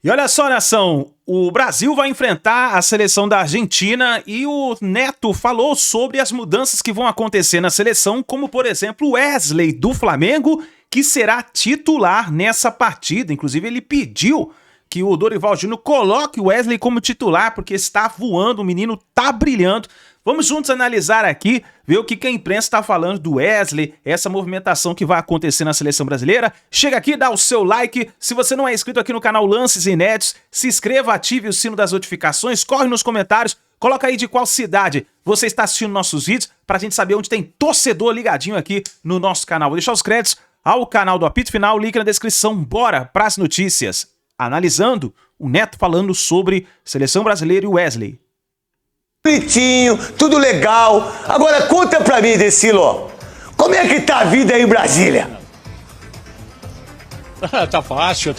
E olha só, nação, o Brasil vai enfrentar a seleção da Argentina e o Neto falou sobre as mudanças que vão acontecer na seleção, como, por exemplo, o Wesley do Flamengo, que será titular nessa partida. Inclusive, ele pediu que o Dorival Júnior coloque o Wesley como titular, porque está voando, o menino tá brilhando. Vamos juntos analisar aqui, ver o que a imprensa está falando do Wesley, essa movimentação que vai acontecer na seleção brasileira. Chega aqui, dá o seu like. Se você não é inscrito aqui no canal Lances Inéditos, se inscreva, ative o sino das notificações, corre nos comentários, coloca aí de qual cidade você está assistindo nossos vídeos, pra gente saber onde tem torcedor ligadinho aqui no nosso canal. Vou deixar os créditos ao canal do Apito Final, link na descrição. Bora pras notícias. Analisando, o Neto falando sobre seleção brasileira e o Wesley. Bonitinho, tudo legal. Agora conta pra mim, Decilo, como é que tá a vida aí em Brasília? Tá fácil.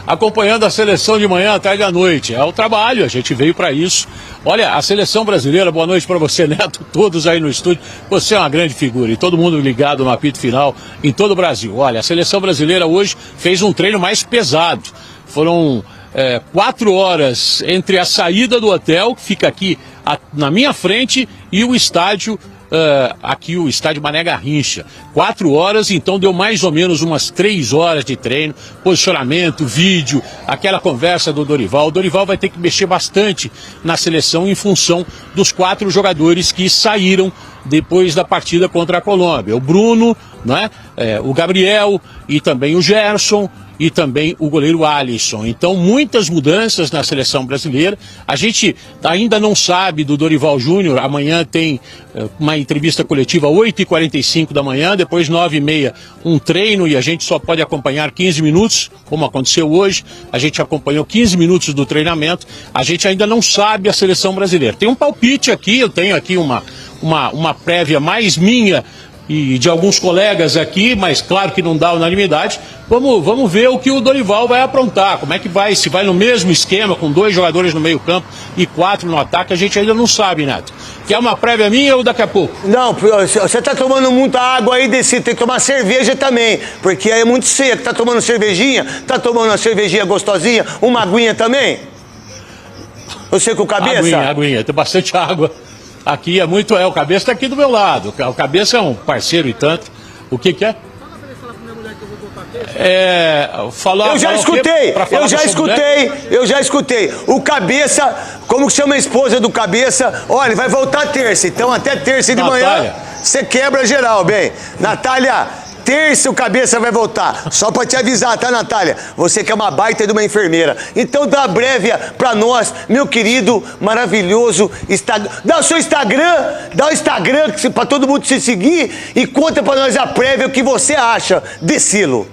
Acompanhando a seleção de manhã, à tarde e à noite. É o trabalho, a gente veio pra isso. Olha, a seleção brasileira, boa noite pra você, Neto, todos aí no estúdio. Você é uma grande figura e todo mundo ligado no Apito Final em todo o Brasil. Olha, a seleção brasileira hoje fez um treino mais pesado. Foram 4 horas entre a saída do hotel, que fica aqui na minha frente, e o estádio, aqui o estádio Mané Garrincha. 4 horas, então deu mais ou menos umas 3 horas de treino, posicionamento, vídeo, aquela conversa do Dorival. O Dorival vai ter que mexer bastante na seleção em função dos 4 jogadores que saíram depois da partida contra a Colômbia. O Bruno, né? O Gabriel e também o Gerson, e também o goleiro Alisson. Então, muitas mudanças na seleção brasileira. A gente ainda não sabe do Dorival Júnior. Amanhã tem uma entrevista coletiva às 8h45 da manhã, depois 9h30 um treino, e a gente só pode acompanhar 15 minutos, como aconteceu hoje. A gente acompanhou 15 minutos do treinamento. A gente ainda não sabe a seleção brasileira. Tem um palpite aqui, eu tenho aqui uma prévia mais minha e de alguns colegas aqui, mas claro que não dá unanimidade. Vamos ver o que o Dorival vai aprontar, como é que vai, se vai no mesmo esquema, com 2 jogadores no meio campo e 4 no ataque, a gente ainda não sabe, Neto. Quer uma prévia minha ou daqui a pouco? Não, você tá tomando muita água aí, Desi, tem que tomar cerveja também, porque aí é muito seco. Tá tomando cervejinha? Tá tomando uma cervejinha gostosinha? Uma aguinha também? Você com cabeça? Aguinha, tem bastante água. Aqui é muito, o Cabeça tá aqui do meu lado. O Cabeça é um parceiro e tanto. O que é? Eu já escutei. O Cabeça, como que chama a esposa do Cabeça? Olha, vai voltar terça, então até terça de manhã você quebra geral, bem. Natália, terça o Cabeça vai voltar. Só pra te avisar, tá, Natália? Você que é uma baita de uma enfermeira. Então dá a prévia pra nós, meu querido, maravilhoso Instagram. Dá o seu Instagram, dá o Instagram pra todo mundo se seguir e conta pra nós a prévia o que você acha. Decilo.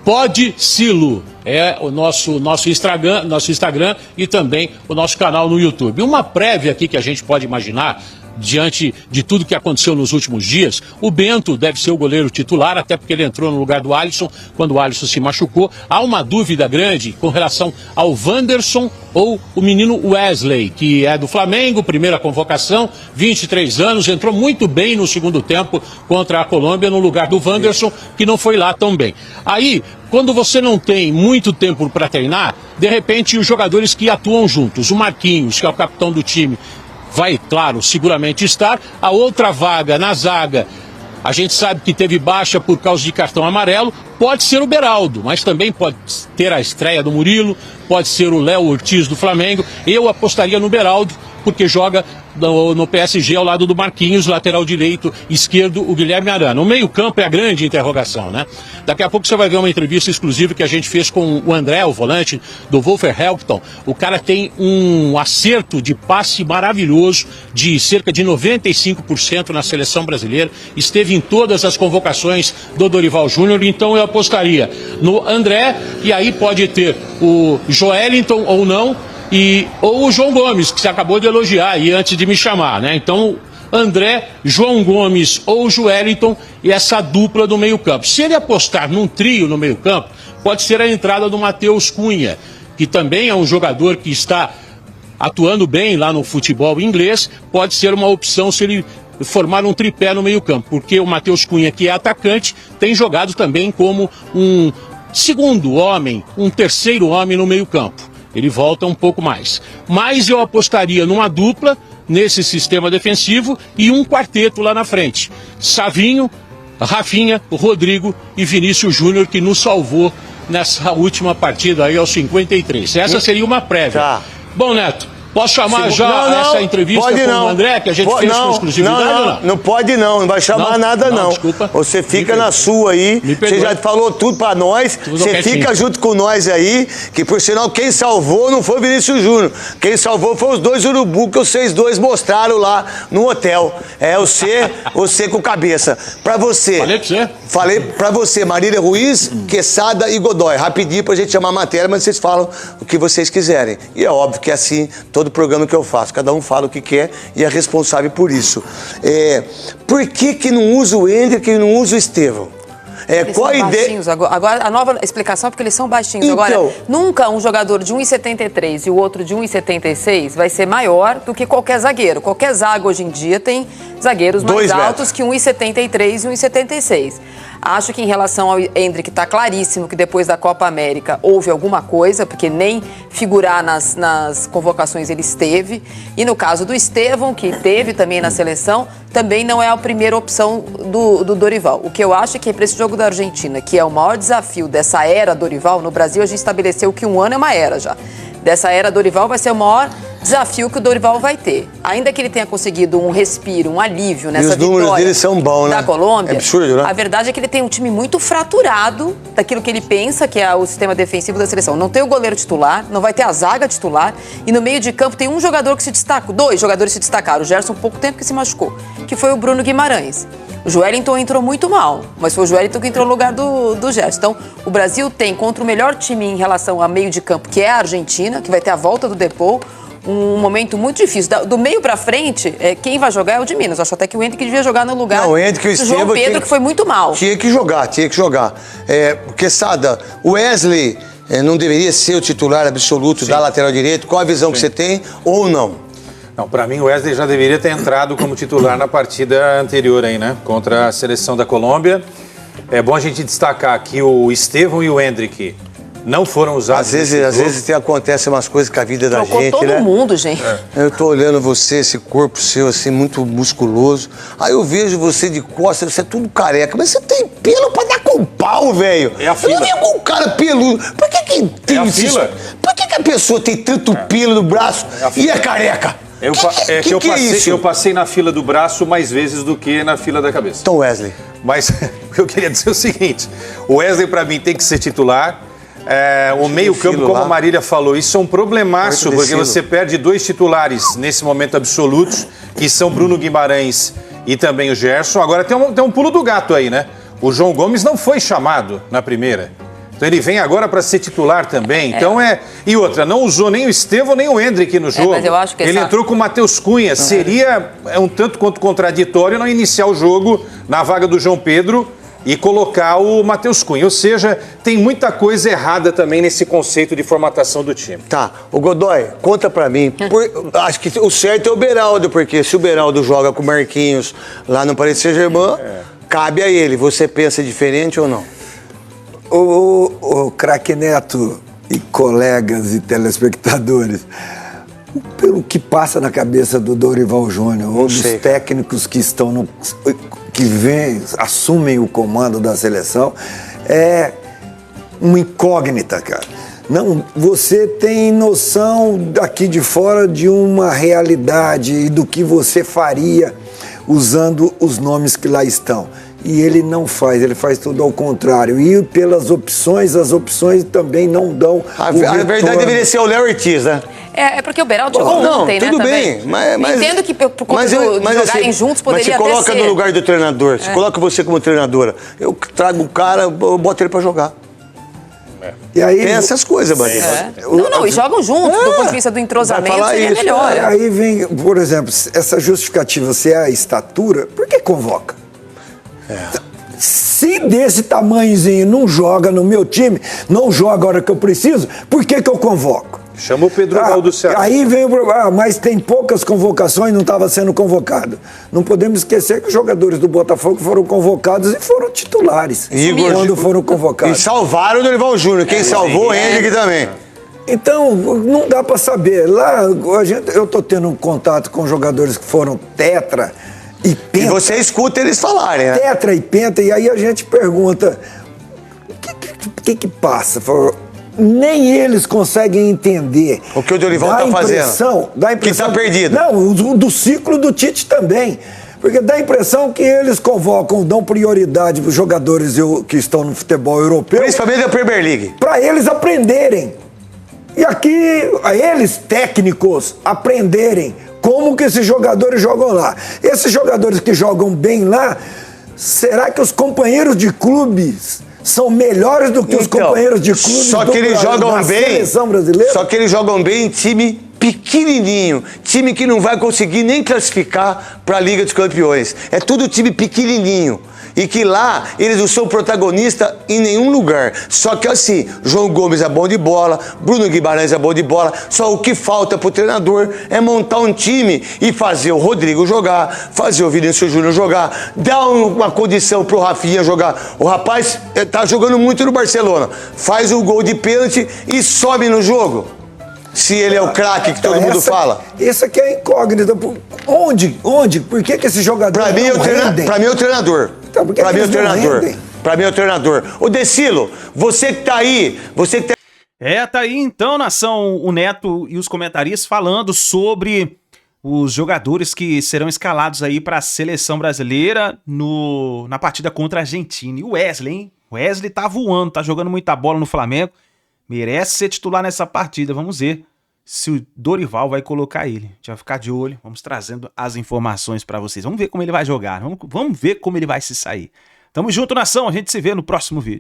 Pode Silo é o nosso Instagram e também o nosso canal no YouTube. Uma prévia aqui que a gente pode imaginar, diante de tudo que aconteceu nos últimos dias, o Bento deve ser o goleiro titular, até porque ele entrou no lugar do Alisson, quando o Alisson se machucou. Há uma dúvida grande com relação ao Wanderson ou o menino Wesley, que é do Flamengo, primeira convocação, 23 anos, entrou muito bem no segundo tempo contra a Colômbia, no lugar do Wanderson, que não foi lá tão bem. Aí, quando você não tem muito tempo para treinar, de repente os jogadores que atuam juntos, o Marquinhos, que é o capitão do time, vai, claro, seguramente estar. A outra vaga na zaga, a gente sabe que teve baixa por causa de cartão amarelo, pode ser o Beraldo, mas também pode ter a estreia do Murilo, pode ser o Léo Ortiz do Flamengo. Eu apostaria no Beraldo, porque joga no PSG ao lado do Marquinhos, lateral direito, esquerdo, o Guilherme Arana. O meio-campo é a grande interrogação, né? Daqui a pouco você vai ver uma entrevista exclusiva que a gente fez com o André, o volante do Wolverhampton. O cara tem um acerto de passe maravilhoso, de cerca de 95% na seleção brasileira, esteve em todas as convocações do Dorival Júnior, então eu apostaria no André, e aí pode ter o Joelinton ou não, ou o João Gomes, que você acabou de elogiar aí antes de me chamar, né? Então, André, João Gomes ou Joelinton, e essa dupla do meio-campo. Se ele apostar num trio no meio-campo, pode ser a entrada do Matheus Cunha, que também é um jogador que está atuando bem lá no futebol inglês. Pode ser uma opção se ele formar um tripé no meio-campo, porque o Matheus Cunha, que é atacante, tem jogado também como um segundo homem, um terceiro homem no meio-campo. Ele volta um pouco mais. Mas eu apostaria numa dupla nesse sistema defensivo e um quarteto lá na frente. Savinho, Rafinha, Rodrigo e Vinícius Júnior, que nos salvou nessa última partida aí aos 53. Essa seria uma prévia. Tá. Bom, Neto, posso chamar essa entrevista com o André, que a gente fez com exclusividade? Não pode não vai chamar nada não. Desculpa. Você fica na sua aí, você já falou tudo pra nós, você fica junto com nós aí, que por sinal quem salvou não foi o Vinícius Júnior, quem salvou foi os dois urubu que vocês dois mostraram lá no hotel. É você com cabeça. Pra você. Falei pra você? Falei pra você, Marília Ruiz, Quesada e Godoy. Rapidinho pra gente chamar a matéria, mas vocês falam o que vocês quiserem. E é óbvio que é assim todo programa que eu faço. Cada um fala o que quer e é responsável por isso. Por que não usa o Hendrick e não usa o Estevão? Qual a ideia? Agora, a nova explicação é porque eles são baixinhos. Então, agora, nunca um jogador de 1,73 e o outro de 1,76 vai ser maior do que qualquer zagueiro. Qualquer zaga hoje em dia tem zagueiros mais altos que 1,73 e 1,76. Acho que em relação ao Hendrick está claríssimo que depois da Copa América houve alguma coisa, porque nem figurar nas convocações ele esteve. E no caso do Estevão, que teve também na seleção, também não é a primeira opção do Dorival. O que eu acho é que para esse jogo da Argentina, que é o maior desafio dessa era Dorival, no Brasil a gente estabeleceu que um ano é uma era já. Dessa era Dorival vai ser o maior desafio que o Dorival vai ter. Ainda que ele tenha conseguido um respiro, um alívio nessa vitória. E os números dele são bons, né? Da Colômbia. É absurdo, né? A verdade é que ele tem um time muito fraturado daquilo que ele pensa que é o sistema defensivo da seleção. Não tem o goleiro titular, não vai ter a zaga titular e no meio de campo tem um jogador que se destaca, dois jogadores se destacaram. O Gerson pouco tempo que se machucou, que foi o Bruno Guimarães. O Joelinton entrou muito mal, mas foi o Joelinton que entrou no lugar do Gerson. Então, o Brasil tem contra o melhor time em relação a meio de campo, que é a Argentina, que vai ter a volta do Depou, um momento muito difícil. Do meio pra frente, quem vai jogar é o de Minas. Acho até que o Hendrick devia jogar no lugar do João Pedro, que foi muito mal. Tinha que jogar. Quesada, o Wesley não deveria ser o titular absoluto da lateral direito? Qual a visão que você tem ou não? Não, para mim o Wesley já deveria ter entrado como titular na partida anterior aí, né? Contra a seleção da Colômbia. É bom a gente destacar que o Estevão e o Hendrick não foram usados. Às vezes acontece umas coisas com a vida da gente, todo né? mundo, gente. Eu tô olhando você, esse corpo seu, assim, muito musculoso. Aí eu vejo você de costas, você é tudo careca. Mas você tem pelo pra dar com pau, velho. É a fila. Eu não vi algum cara peludo. Por que tem isso? Por que a pessoa tem tanto pelo no braço e é careca? Eu passei na fila do braço mais vezes do que na fila da cabeça. Então, Wesley. Mas eu queria dizer o seguinte: o Wesley, pra mim, tem que ser titular. O meio-campo, como a Marília falou, isso é um problemaço, porque você perde dois titulares nesse momento absolutos, que são Bruno Guimarães e também o Gerson. Agora tem um pulo do gato aí, né? O João Gomes não foi chamado na primeira. Então ele vem agora para ser titular também. Então E outra, não usou nem o Estevão nem o Hendrick no jogo. Mas eu acho que ele entrou com o Matheus Cunha. Seria um tanto quanto contraditório não iniciar o jogo na vaga do João Pedro e colocar o Matheus Cunha. Ou seja, tem muita coisa errada também nesse conceito de formatação do time. Tá. O Godoy, conta pra mim. Acho que o certo é o Beraldo, porque se o Beraldo joga com o Marquinhos lá no Paris Saint-Germain, cabe a ele. Você pensa diferente ou não? O craque Neto e colegas e telespectadores, pelo que passa na cabeça do Dorival Júnior, um dos técnicos que estão assumem o comando da seleção, é uma incógnita, cara. Não, você tem noção daqui de fora de uma realidade e do que você faria usando os nomes que lá estão. E ele não faz, ele faz tudo ao contrário. E pelas opções, as opções também não dão a verdade deveria ser o Léo Ortiz, né? É porque o Beraldo jogou ontem, né? Tudo bem, mas entendo que por conta de jogarem juntos poderia até ser. Mas você coloca no lugar do treinador, você coloca você como treinadora. Eu trago o cara, eu boto ele pra jogar. E aí, tem essas coisas, Maria. Não, e jogam juntos, do ponto de vista do entrosamento, seria melhor. Aí vem, por exemplo, essa justificativa, se é a estatura, por que convoca? Se desse tamanhozinho não joga no meu time, não joga a hora que eu preciso, por que eu convoco? Chamou o Pedro do Ceará. Aí veio o problema, mas tem poucas convocações, não estava sendo convocado. Não podemos esquecer que os jogadores do Botafogo foram convocados e foram titulares quando foram convocados. E salvaram o Dorival Júnior. Quem salvou o Henrique também. Então, não dá para saber. Lá, eu estou tendo um contato com jogadores que foram tetra e penta. E você escuta eles falarem, né? Tetra e penta, e aí a gente pergunta, o que passa? Nem eles conseguem entender. O que o Dorival está fazendo. Dá a impressão que está perdido. Não, do ciclo do Tite também. Porque dá a impressão que eles convocam, dão prioridade para os jogadores que estão no futebol europeu. Principalmente da Premier League. Para eles aprenderem. E aqui, eles, técnicos, aprenderem como que esses jogadores jogam lá. Esses jogadores que jogam bem lá, será que os companheiros de clubes são melhores do que os companheiros de clubes só que eles jogam bem, seleção brasileira? Só que eles jogam bem em time pequenininho, time que não vai conseguir nem classificar para a Liga dos Campeões. É tudo time pequenininho. E que lá eles não são protagonistas em nenhum lugar. Só que assim, João Gomes é bom de bola, Bruno Guimarães é bom de bola. Só o que falta pro treinador é montar um time e fazer o Rodrigo jogar, fazer o Vinícius Júnior jogar, dar uma condição pro Rafinha jogar. O rapaz tá jogando muito no Barcelona. Faz o gol de pênalti e sobe no jogo. Se ele é o craque que todo mundo fala. Essa aqui é a incógnita. Onde? Por que esse jogador Pra mim é o treinador. Então, pra mim é o treinador. Ô Decilo, você que tá aí, tá aí então, nação, o Neto e os comentaristas falando sobre os jogadores que serão escalados aí para a seleção brasileira na partida contra a Argentina. E o Wesley, hein? O Wesley tá voando, tá jogando muita bola no Flamengo. Merece ser titular nessa partida. Vamos ver se o Dorival vai colocar ele. A gente vai ficar de olho. Vamos trazendo as informações para vocês. Vamos ver como ele vai jogar. Vamos ver como ele vai se sair. Tamo junto, nação. A gente se vê no próximo vídeo.